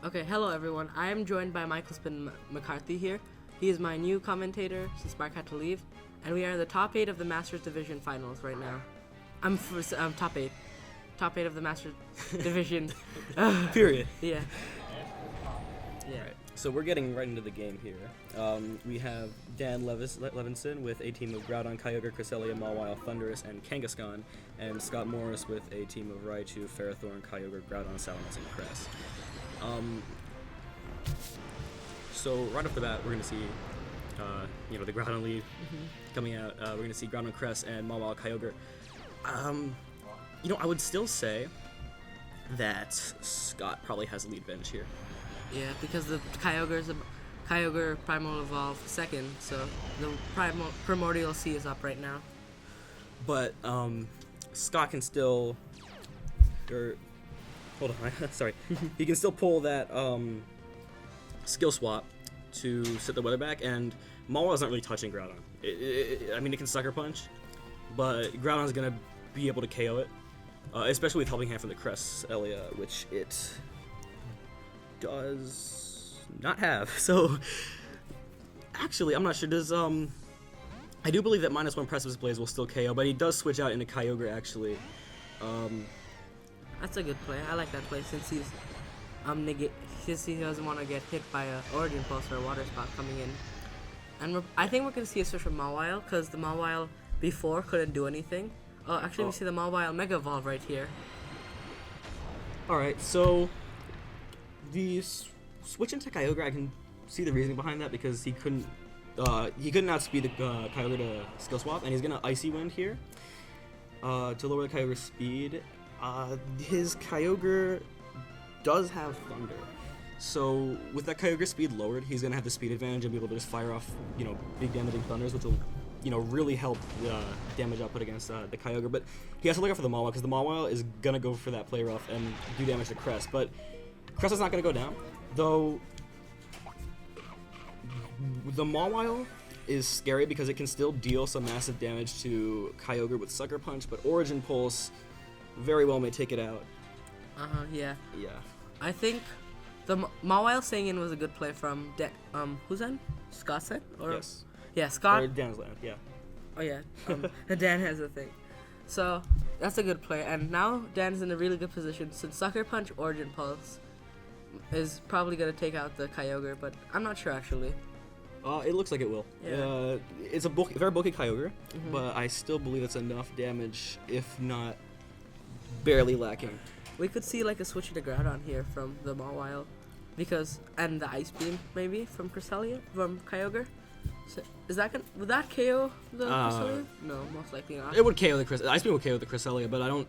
Okay, hello everyone. I am joined by Michael Spin McCarthy here. He is my new commentator since Mark had to leave, and we are in the top 8 of the Masters Division finals right now. I'm top 8. Top 8 of the Masters Division. Period. Yeah. Right. So we're getting right into the game here. We have Dan Levinson with a team of Groudon, Kyogre, Cresselia, Mawile, Thundurus, and Kangaskhan, and Scott Morris with a team of Raichu, Ferrothorn, Kyogre, Groudon, Salamence, and Cress. So right off the bat, we're going to see, the Groudon lead coming out. We're going to see Groudon, Cress, and Mawile, Kyogre. I would still say that Scott probably has the lead advantage here. Yeah, because the Kyogre Primal Evolve second, so the Primordial C is up right now. But Scott can still, hold on, sorry. He can still pull that skill swap to set the weather back, and Mawile's not really touching Groudon. It can Sucker Punch, but Groudon's gonna be able to KO it, especially with Helping Hand from the Cresselia, which it does not have. So, actually, I'm not sure. I do believe that -1 Precipice Blaze will still KO, but he does switch out into Kyogre, actually. That's a good play. I like that play since he doesn't want to get hit by a Origin Pulse or a Water Spot coming in. And I think we're going to see a switch from Mawile, because the Mawile before couldn't do anything. We see the Mawile Mega Evolve right here. Alright, so the switch into Kyogre, I can see the reasoning behind that, because he couldn't outspeed the Kyogre to skill swap, and he's going to Icy Wind here to lower the Kyogre's speed. His Kyogre does have Thunder, so with that Kyogre speed lowered, he's going to have the speed advantage and be able to just fire off, big damaging Thunders, which will, really help damage output against the Kyogre. But he has to look out for the Mawile, because the Mawile is going to go for that play rough and do damage to Cress, but Cress is not going to go down, though the Mawile is scary because it can still deal some massive damage to Kyogre with Sucker Punch, but Origin Pulse very well may take it out. Yeah. Yeah. I think the Mawile Singing was a good play from who's that? Scott said? Or yes. Yeah, Scott. Or Dan's land, yeah. Oh yeah, Dan has a thing. So that's a good play, and now Dan's in a really good position since Sucker Punch Origin Pulse is probably gonna take out the Kyogre, but I'm not sure actually. It looks like it will. Yeah. It's a very bulky Kyogre, but I still believe it's enough damage, if not barely lacking. We could see like a switch to Groudon here from the Mawile, and the Ice Beam maybe from Kyogre. So would that KO the Cresselia? No, most likely not. It would KO the Cresselia. Ice Beam would KO the Cresselia, but I don't.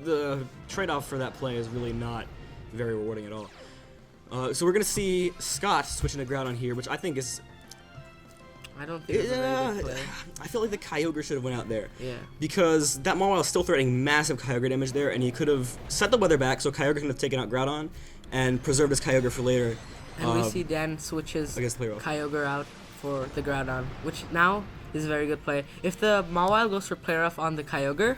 The trade-off for that play is really not very rewarding at all. So we're gonna see Scott switching to Groudon here, which I think is. I don't think it's a very good play. I feel like the Kyogre should have went out there. Yeah. Because that Mawile is still threatening massive Kyogre damage there, and he could have set the weather back so Kyogre could have taken out Groudon and preserved his Kyogre for later. And we see Dan switches Kyogre out for the Groudon, which now is a very good play. If the Mawile goes for play rough on the Kyogre,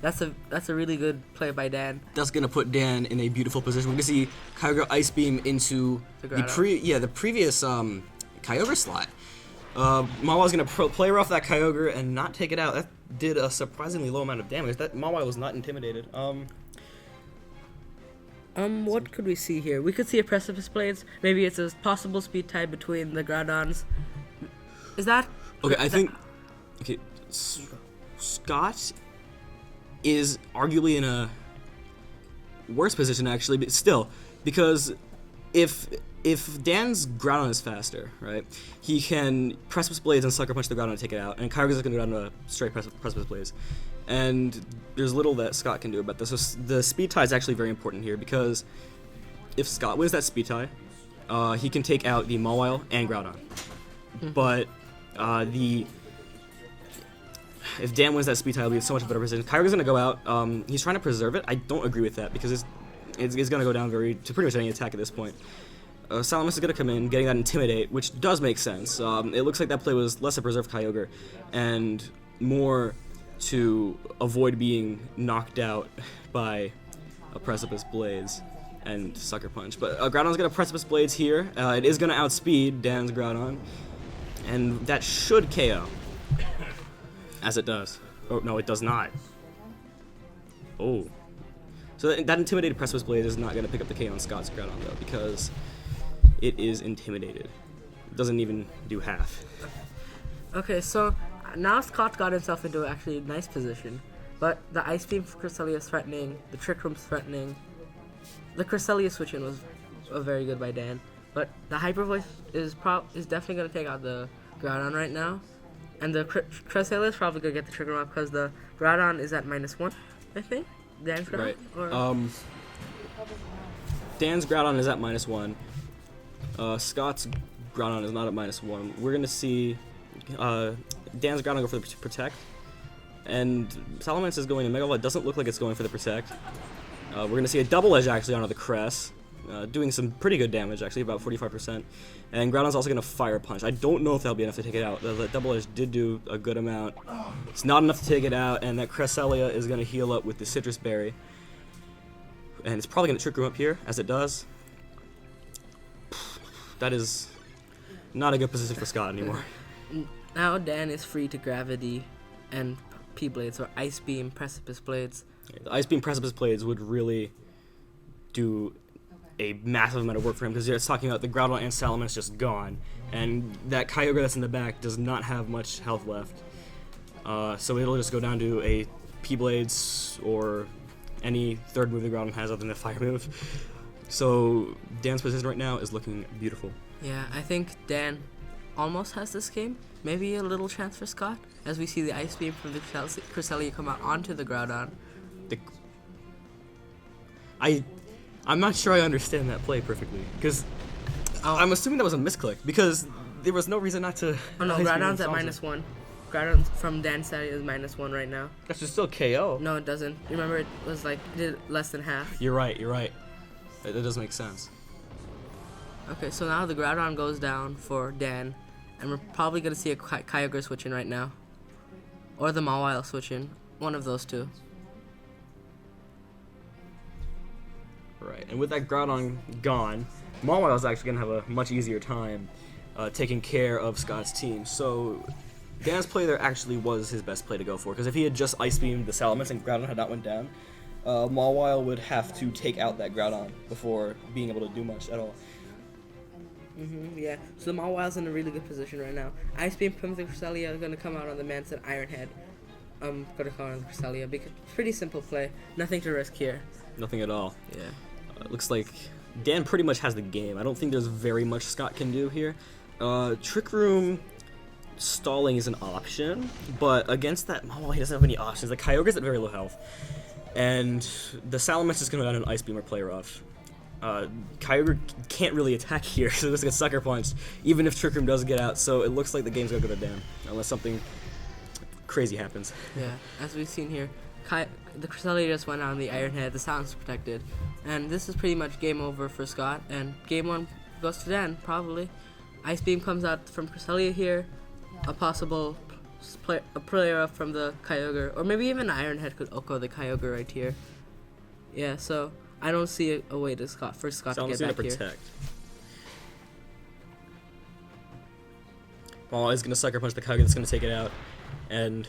that's a really good play by Dan. That's gonna put Dan in a beautiful position. We're gonna see Kyogre Ice Beam into the previous Kyogre slot. Mawile's gonna play rough that Kyogre and not take it out. That did a surprisingly low amount of damage. That Mawile was not intimidated. What could we see here? We could see a Precipice Blades. Maybe it's a possible speed tie between the Groudons. Is that okay? I think Scott is arguably in a worse position actually, but still, because if Dan's Groudon is faster, right, he can Precipice Blades and Sucker Punch the Groudon to take it out, and Kyogre's going to go down to a straight Precipice Blades. And there's little that Scott can do about this. So the speed tie is actually very important here, because if Scott wins that speed tie, he can take out the Mawile and Groudon. But if Dan wins that speed tie, he'll be in so much better position. Kyogre's going to go out. He's trying to preserve it. I don't agree with that, because it's going to go down to pretty much any attack at this point. Salamence is going to come in, getting that Intimidate, which does make sense. It looks like that play was less to preserve Kyogre and more to avoid being knocked out by a Precipice Blaze. and Sucker Punch. But Groudon's going to Precipice Blades here. It is going to outspeed Dan's Groudon, and that should KO. As it does. Oh, no, it does not. Oh. So that Intimidated Precipice Blade is not going to pick up the KO on Scott's Groudon, though, because it is intimidated. It doesn't even do half. Okay, so now Scott got himself into actually a nice position. But the Ice Beam for Cresselia is threatening, the Trick Room's threatening. The Cresselia switch-in was very good by Dan. But the Hyper Voice is definitely going to take out the Groudon right now. And the Cresselia is probably going to get the Trick Room up because the Groudon is at -1, I think. Dan's Groudon? Right. Or Dan's Groudon is at -1. Scott's Groudon is not at -1. We're going to see Dan's Groudon go for the Protect. And Salamence is going to Mega Ball. It doesn't look like it's going for the Protect. We're going to see a Double Edge actually onto the Cress. Doing some pretty good damage, actually, about 45%. And Groudon's also going to Fire Punch. I don't know if that'll be enough to take it out. The Double Edge did do a good amount. It's not enough to take it out, and that Cresselia is going to heal up with the Citrus Berry. And it's probably going to Trick Room up here, as it does. That is not a good position for Scott anymore. Now Dan is free to Gravity and P-Blades, or Ice Beam, Precipice Blades. The Ice Beam Precipice Blades would really do a massive amount of work for him, because you're talking about the Groudon and Salamence just gone, and that Kyogre that's in the back does not have much health left. So it'll just go down to a P-Blades or any third move the Groudon has other than the Fire move. So Dan's position right now is looking beautiful. Yeah, I think Dan almost has this game. Maybe a little chance for Scott, as we see the Ice Beam from the Cresselia come out onto the Groudon. I'm not sure I understand that play perfectly, because I'm assuming that was a misclick, because there was no reason not to... Oh no, Groudon's at -1. Groudon from Dan's side is -1 right now. That should still KO. No, it doesn't. Remember, it was like, did less than half. You're right. That does make sense. Okay, so now the Groudon goes down for Dan, and we're probably going to see a Kyogre switch in right now. Or the Mawile switch in. One of those two. Right, and with that Groudon gone, Mawile is actually going to have a much easier time taking care of Scott's team. So Dan's play there actually was his best play to go for, because if he had just Ice Beamed the Salamence and Groudon had not went down, Mawile would have to take out that Groudon before being able to do much at all. Yeah, so the Mawile's in a really good position right now. Ice Beam from the Cresselia is going to come out on the Manson Iron Head. I'm going to call on the Cresselia because pretty simple play. Nothing to risk here. Nothing at all. Yeah. Looks like Dan pretty much has the game. I don't think there's very much Scott can do here. Trick Room stalling is an option, but against that Mawile, he doesn't have any options. The Kyogre's at very low health, and the Salamence is going to go down an Ice Beam or Play Rough. Kyogre can't really attack here, so this gets Sucker Punched, even if Trick Room does get out, so it looks like the game's going to go to Dan, unless something crazy happens. Yeah, as we've seen here, the Cresselia just went on the Iron Head, the Salamence protected, and this is pretty much game over for Scott, and game 1 goes to Dan, probably. Ice Beam comes out from Cresselia here, a possible player up from the Kyogre, or maybe even Iron Head could Oko the Kyogre right here. Yeah, so I don't see a way to Scott to get back here. Protect. Mawile is going to Sucker Punch the Kyogre that's going to take it out, and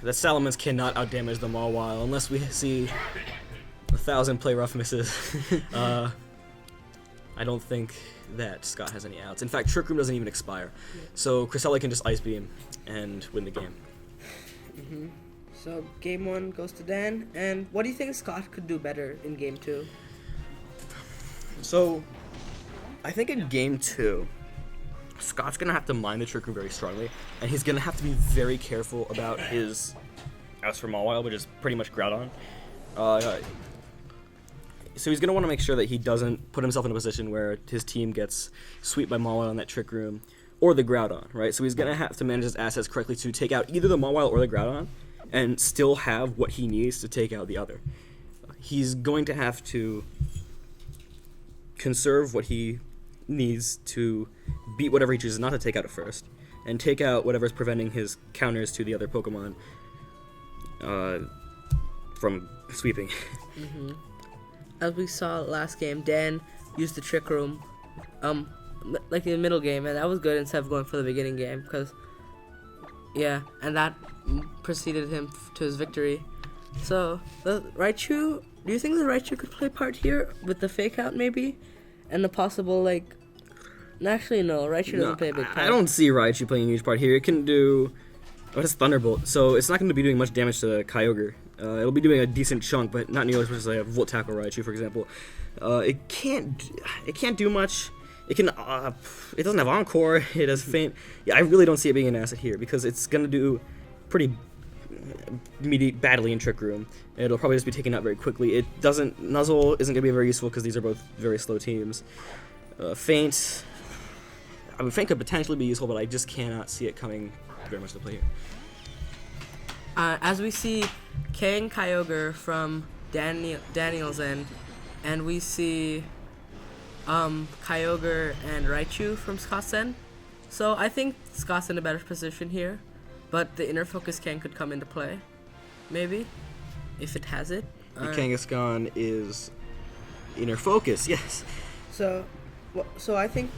the Salamence cannot outdamage the Mawile unless we see 1,000 Play Rough misses. I don't think that Scott has any outs. In fact, Trick Room doesn't even expire, so Cresselia can just Ice Beam and win the game. So game 1 goes to Dan, and what do you think Scott could do better in game 2? So I think in game 2, Scott's going to have to mind the Trick Room very strongly, and he's going to have to be very careful about his outs for Mawile, which is pretty much Groudon. So he's going to want to make sure that he doesn't put himself in a position where his team gets swept by Mawile on that Trick Room, or the Groudon, right? So he's going to have to manage his assets correctly to take out either the Mawile or the Groudon, and still have what he needs to take out the other. He's going to have to conserve what he needs to beat whatever he chooses not to take out at first, and take out whatever's preventing his counters to the other Pokemon from sweeping. as we saw last game, Dan used the Trick Room, like in the middle game, and that was good instead of going for the beginning game, because, yeah, and that preceded him to his victory. So, the Raichu, do you think the Raichu could play part here with the fake out maybe? And the possible, like, actually no, Raichu doesn't play a big part. I don't see Raichu playing a huge part here. It can do, it's Thunderbolt, so it's not going to be doing much damage to Kyogre. It'll be doing a decent chunk, but not nearly as much as like a Volt Tackle Raichu, for example. It can't do much. It can, it doesn't have Encore, it has Faint. Yeah, I really don't see it being an asset here, because it's going to do pretty badly in Trick Room. It'll probably just be taken out very quickly. It doesn't, Nuzzle isn't going to be very useful, because these are both very slow teams. Faint, I mean, Faint could potentially be useful, but I just cannot see it coming very much to play here. As we see Kang Kyogre from Daniel's end, and we see Kyogre and Raichu from Scott's end. So I think Scott's in a better position here, but the inner focus Kang could come into play, maybe, if it has it. The Kangaskhan is inner focus, yes. So I think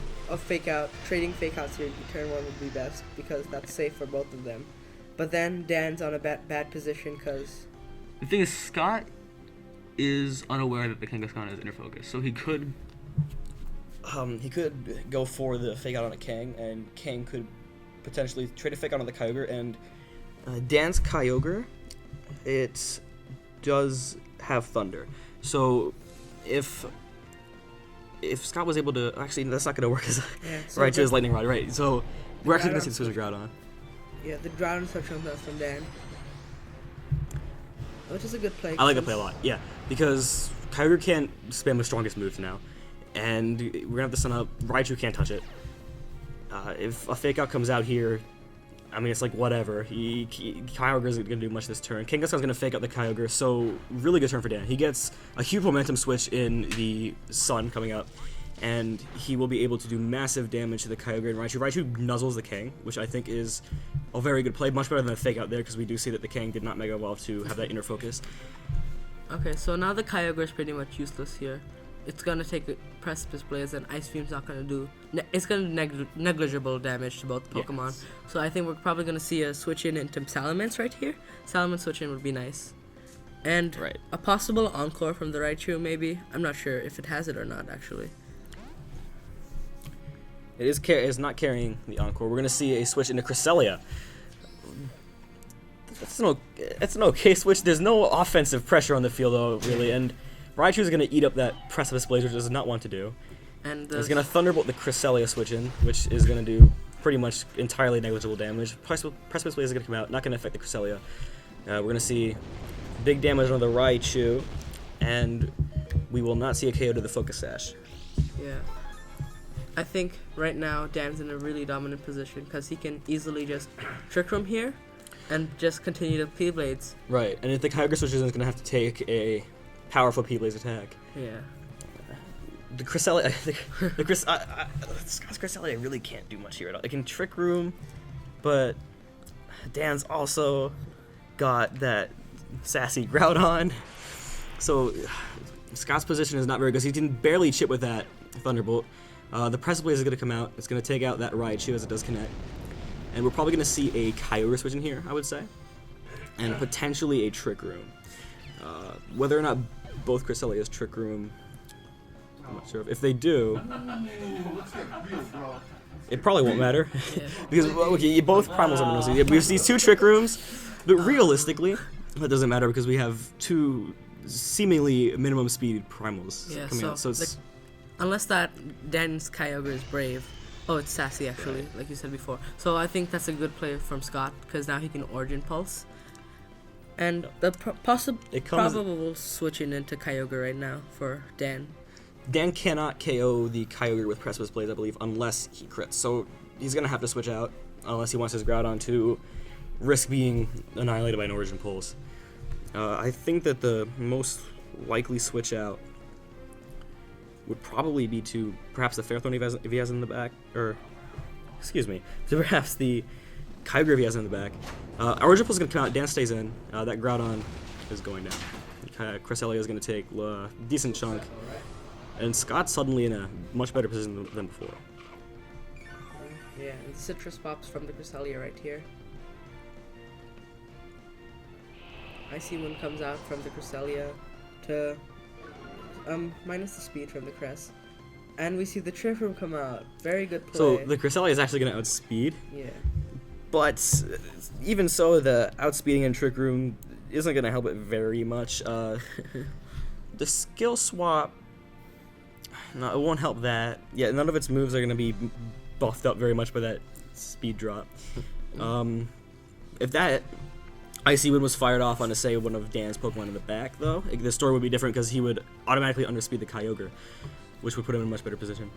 trading fake outs here turn 1 would be best, because that's safe for both of them. But then Dan's on a bad position, because the thing is, Scott is unaware that the Kangaskhan is inner focus, so he could go for the fake out on a Kang, and Kang could potentially trade a fake out on the Kyogre, and Dan's Kyogre, it does have Thunder. So if Scott was able to, actually that's not gonna work, because Raichu is Lightning Rod, right? So we're actually gonna see the switch of Groudon. Yeah, the Groudon switch from Dan, which is a good play. I like the play a lot, yeah, because Kyogre can't spam the strongest moves now, and we're gonna have to send up. Raichu can't touch it. If a fake out comes out here, I mean, it's like whatever. Kyogre isn't gonna do much this turn. Kangaskhan's gonna fake out the Kyogre, so really good turn for Dan. He gets a huge momentum switch in the Sun coming up, and he will be able to do massive damage to the Kyogre and Raichu. Raichu nuzzles the Kang, which I think is a very good play, much better than a fake out there, because we do see that the Kang did not Mega Evolve to have that inner focus. Okay, so now the Kyogre is pretty much useless here. It's gonna take a Precipice Blaze, and Ice Beam's not gonna do. It's gonna do negligible damage to both Pokemon. Yes. So I think we're probably gonna see a switch in into Salamence right here. Salamence switch in would be nice, and a possible Encore from the Raichu maybe. I'm not sure if it has it or not actually. It is not carrying the Encore. We're gonna see a switch into Cresselia. It's an okay switch. There's no offensive pressure on the field though, really, and Raichu is gonna eat up that Precipice Blaze, which it does not want to do. And it's gonna Thunderbolt the Cresselia switch in, which is gonna do pretty much entirely negligible damage. Precipice Blaze is gonna come out, not gonna affect the Cresselia. We're gonna see big damage on the Raichu, and we will not see a KO to the Focus Sash. Yeah. I think right now Dan's in a really dominant position, because he can easily just Trick Room here and just continue to P-Blades. Right, and if the Kyogre switches in, it's going to have to take a powerful P-Blaze attack. Yeah. The Cresselia, Scott's Cresselia really can't do much here at all. It can Trick Room, but Dan's also got that sassy Groudon. So Scott's position is not very good. He can barely chip with that Thunderbolt. The Precipice Blaze is going to come out. It's going to take out that Raichu as it does connect. And we're probably going to see a Kyogre switch in here, I would say. And potentially a Trick Room. Whether or not both Cresselia's Trick Room, I'm not sure. If they do, it probably won't matter. Yeah. Because, okay, both Primals are Minnows. We have these 2 Trick Rooms, but realistically, that doesn't matter because we have 2 seemingly minimum speed Primals coming out. So it's... Unless that Dan's Kyogre is brave. Oh, it's sassy actually, like you said before. So I think that's a good play from Scott, because now he can Origin Pulse. And the probable switching into Kyogre right now for Dan. Dan cannot KO the Kyogre with Precipice Blaze, I believe, unless he crits. So he's going to have to switch out, unless he wants his Groudon to risk being annihilated by an Origin Pulse. I think that the most likely switch out would probably be to perhaps the Fairthorn if he has it in the back, or excuse me, to perhaps the Kyogre if he has it in the back. Origin Pulse is going to come out, Dan stays in, that Groudon is going down. Cresselia is going to take a decent chunk, and Scott's suddenly in a much better position than before. Yeah, and the citrus pops from the Cresselia right here. Icy Wind comes out from the Cresselia to minus the speed from the Cress. And we see the Trick Room come out. Very good play. So the Cresselia is actually going to outspeed. Yeah. But even so, the outspeeding in Trick Room isn't going to help it very much. The skill swap, no, it won't help that. Yeah, none of its moves are going to be buffed up very much by that speed drop. If that Icy Wind was fired off onto, say, one of Dan's Pokemon in the back, though, the story would be different because he would automatically underspeed the Kyogre, which would put him in a much better position.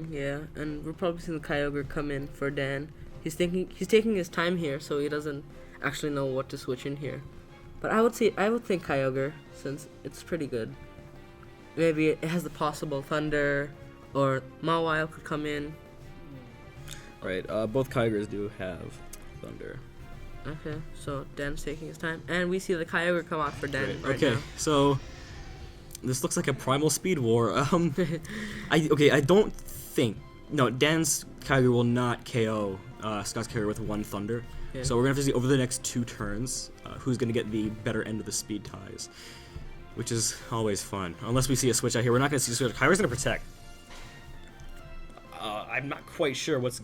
Yeah, and we're probably seeing the Kyogre come in for Dan. He's taking his time here, so he doesn't actually know what to switch in here. But I would think Kyogre, since it's pretty good. Maybe it has the possible Thunder, or Mawile could come in. Right, both Kyogres do have Thunder. Okay, so Dan's taking his time, and we see the Kyogre come out for Dan right okay, now. so this looks like a primal speed war. I don't think Dan's Kyogre will not KO Scott's Kyogre with one Thunder. Yeah. So we're gonna have to see over the next 2 turns who's gonna get the better end of the speed ties, which is always fun. Unless we see a switch out here, we're not gonna see a switch. Kyogre's gonna protect. I'm not quite sure what's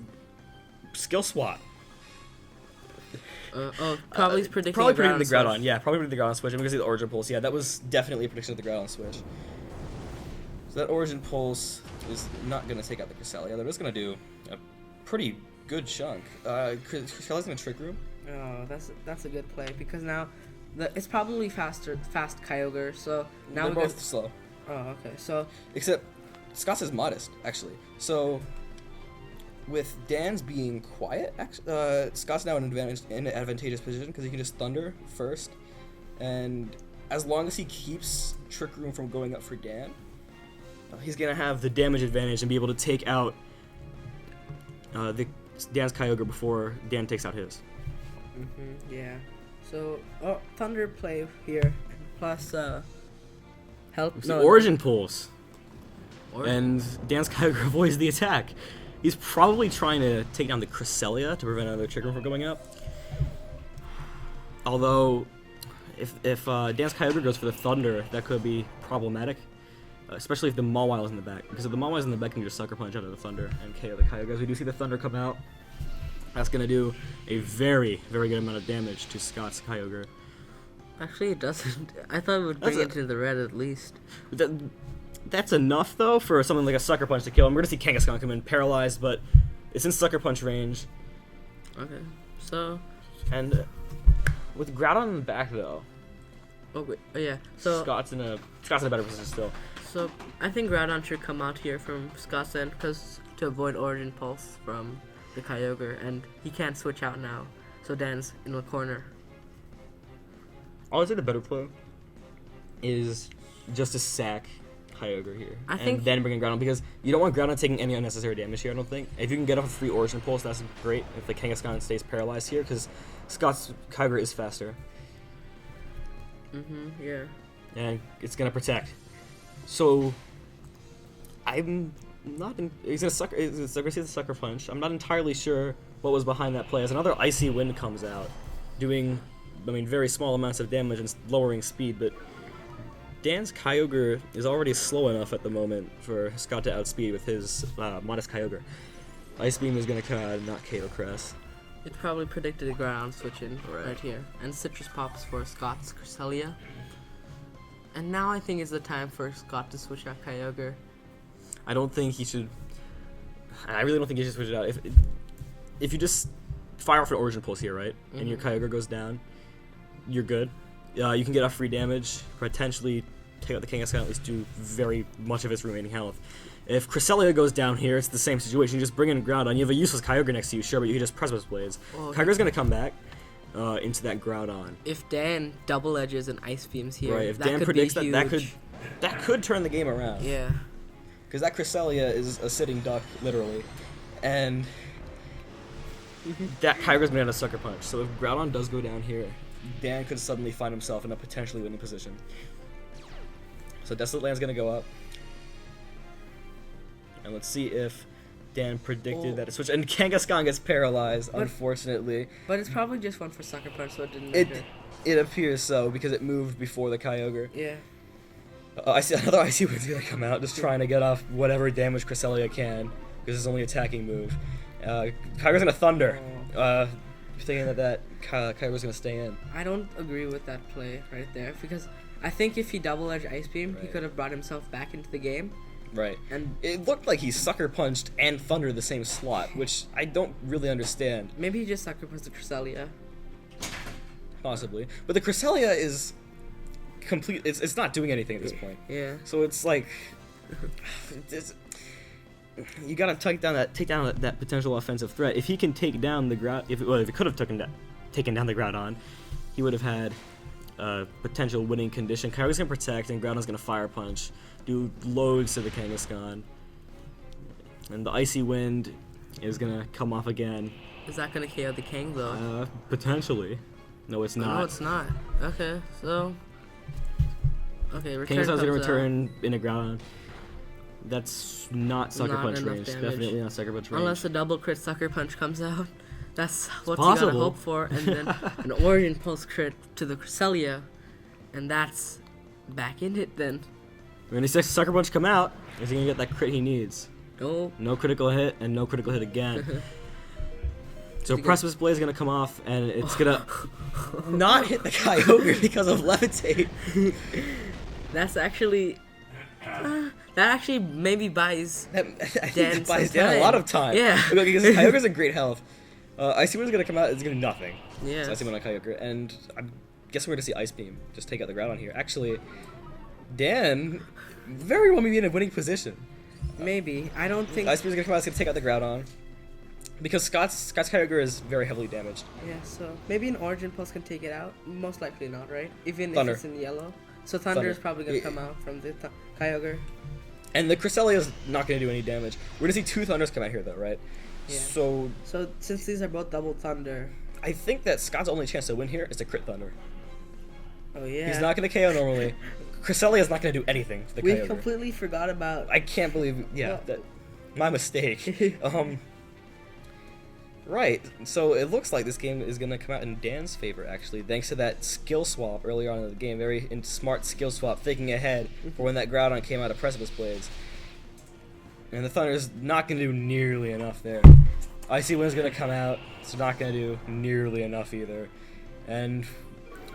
skill swap. Probably predicting the Groudon. Yeah, probably predicting the Groudon switch. I'm gonna see the Origin Pulse. Yeah, that was definitely a prediction of the Groudon switch. So that Origin Pulse is not gonna take out the Cresselia. They're just gonna do a pretty good chunk. Cresselia's gonna Trick Room. Oh, that's a good play because now it's probably fast Kyogre. So now they're we're both slow. Oh, okay. So except Scott's is modest actually. So with Dan's being quiet, Scott's now in an advantageous position because he can just Thunder first, and as long as he keeps Trick Room from going up for Dan, he's gonna have the damage advantage and be able to take out Dan's Kyogre before Dan takes out his. Yeah. So Thunder play here plus help. Origin Pulse. And Dan's Kyogre avoids the attack. He's probably trying to take down the Cresselia to prevent another Trick Room from going up. Although, if Dan's Kyogre goes for the Thunder, that could be problematic. Especially if the Mawile is in the back. Because if the Mawile is in the back, you can just Sucker Punch out of the Thunder and KO the Kyogre. We do see the Thunder come out. That's going to do a very, very good amount of damage to Scott's Kyogre. Actually, it doesn't. I thought it would bring it into the red at least. That's enough, though, for something like a Sucker Punch to kill him. We're going to see Kangaskhan come in paralyzed, but it's in Sucker Punch range. Okay, so... And with Groudon in the back, though... Oh, wait. Oh, yeah. So Scott's in a better position still. So I think Groudon should come out here from Scott's end because to avoid Origin Pulse from the Kyogre, and he can't switch out now. So Dan's in the corner. I would say the better play is just to sack Kyogre here. And then bring in Groudon, because you don't want Groudon taking any unnecessary damage here, I don't think. If you can get off a free Origin Pulse, that's great if the Kangaskhan stays paralyzed here, because Scott's Kyogre is faster. Yeah. And it's going to protect. So, I'm not... He's going to see the Sucker Punch. I'm not entirely sure what was behind that play, as another Icy Wind comes out, doing, very small amounts of damage and lowering speed, but Dan's Kyogre is already slow enough at the moment for Scott to outspeed with his modest Kyogre. Ice Beam is going to not KO Cress. It probably predicted a Groudon switching right here. And Citrus Pops for Scott's Cresselia. And now I think is the time for Scott to switch out Kyogre. I don't think he should... I really don't think he should switch it out. If you just fire off an Origin Pulse here, right? And your Kyogre goes down, you're good. You can get off free damage, potentially take out the Kangaskhan, at least do very much of its remaining health. If Cresselia goes down here, it's the same situation. You just bring in Groudon. You have a useless Kyogre next to you, sure, but you can just Precipice Blades. Kyogre's going to come back into that Groudon. If Dan double edges and Ice Beams here, right? If Dan predicts that could turn the game around. Yeah. Because that Cresselia is a sitting duck, literally, and that Kyogre's been on a sucker punch. So if Groudon does go down here, Dan could suddenly find himself in a potentially winning position. So Desolate Land's gonna go up. And let's see if Dan predicted that it switched. And Kangaskhan gets paralyzed, unfortunately. But it's probably just one for Sucker Punch, so it didn't matter. It appears so, because it moved before the Kyogre. Yeah. I see another Icy Wind's gonna come out, just trying to get off whatever damage Cresselia can, because it's only attacking move. Kyogre's gonna Thunder, thinking that Kyogre's gonna stay in. I don't agree with that play right there, because I think if he double edge Ice Beam, he could have brought himself back into the game. Right. And it looked like he Sucker Punched and Thundered the same slot, which I don't really understand. Maybe he just Sucker Punched the Cresselia. Possibly. But the Cresselia is complete. It's not doing anything at this point. Yeah. So it's like, you gotta take down that potential offensive threat. If he can take down the Groudon, if he could have taken down the Groudon, he would have had a potential winning condition. Kyogre's gonna protect, and Groudon's gonna Fire Punch, do loads to the Kangaskhan, and the Icy Wind is gonna come off again. Is that gonna KO the Kang though? Potentially. No, it's not. No, it's not. Okay, so. Okay, return. Kangaskhan's gonna return in a Groudon. That's not Sucker Not Punch enough range. damage. Definitely not Sucker Punch range. Unless a double crit Sucker Punch comes out. That's what you possible. gotta hope for. And then an Origin Pulse crit to the Cresselia. And that's back in it then. When he sees Sucker Punch come out, is he gonna get that crit he needs? Nope. No critical hit, and no critical hit again. So Precipice Blade is gonna come off, and it's gonna not hit the Kyogre because of Levitate. That's actually... that actually maybe buys I think Dan that buys some Dan a time. lot of time. Yeah. Because Kyogre's in great health. Icy Wind is gonna come out, it's gonna do nothing. Yeah. So Icy Wind on Kyogre, and I'm guessing we're gonna see Ice Beam just take out the Groudon here. Actually, Dan very well may be in a winning position. Maybe. I don't think... Ice Beam is gonna come out, it's gonna take out the Groudon. Because Scott's Kyogre is very heavily damaged. Yeah, so maybe an Origin Pulse can take it out. Most likely not, right? Even Thunder. if it's in yellow. So Thunder is probably going to come out from the Kyogre. And the Cresselia is not going to do any damage. We're going to see two Thunders come out here, though, right? Yeah. So since these are both double Thunder... I think that Scott's only chance to win here is to crit Thunder. Oh, yeah. He's not going to KO normally. Cresselia is not going to do anything to the We Kyogre. completely forgot about... I can't believe... Yeah, Well, my mistake. Right, so it looks like this game is going to come out in Dan's favor, actually, thanks to that skill swap earlier on in the game. Very smart skill swap, thinking ahead for when that Groudon came out of Precipice Blades. And the Thunder's not going to do nearly enough there. Icy Wind's going to come out. It's not going to do nearly enough either. And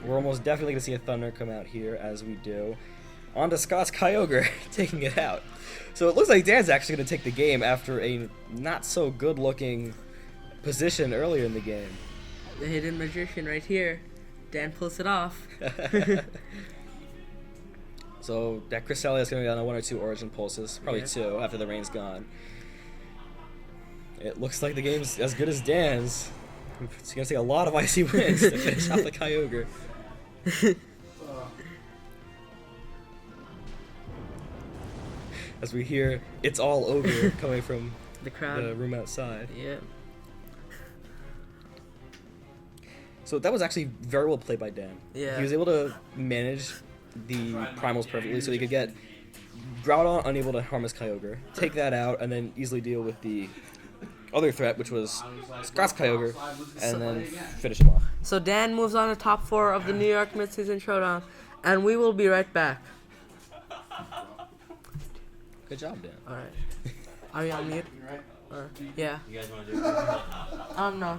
we're almost definitely going to see a Thunder come out here, as we do. On to Scott's Kyogre, taking it out. So it looks like Dan's actually going to take the game after a not-so-good-looking position earlier in the game. The hidden magician right here. Dan pulls it off. So that Cresselia is going to be on 1 or 2 Origin Pulses, probably Yeah. 2 after the rain's gone. It looks like the game's as good as Dan's. It's going to take a lot of Icy Winds to finish off the Kyogre. As we hear, it's all over coming from The crowd. the room outside. Yeah. So that was actually very well played by Dan. Yeah. He was able to manage the primals perfectly, so he could get Groudon unable to harm his Kyogre, take that out, and then easily deal with the other threat, which was Scott's Kyogre, and then finish him off. So Dan moves on to top 4 of the New York Midseason Showdown, and we will be right back. Good job, Dan. Alright. Are you on mute? Or, yeah. You guys want to do it? No.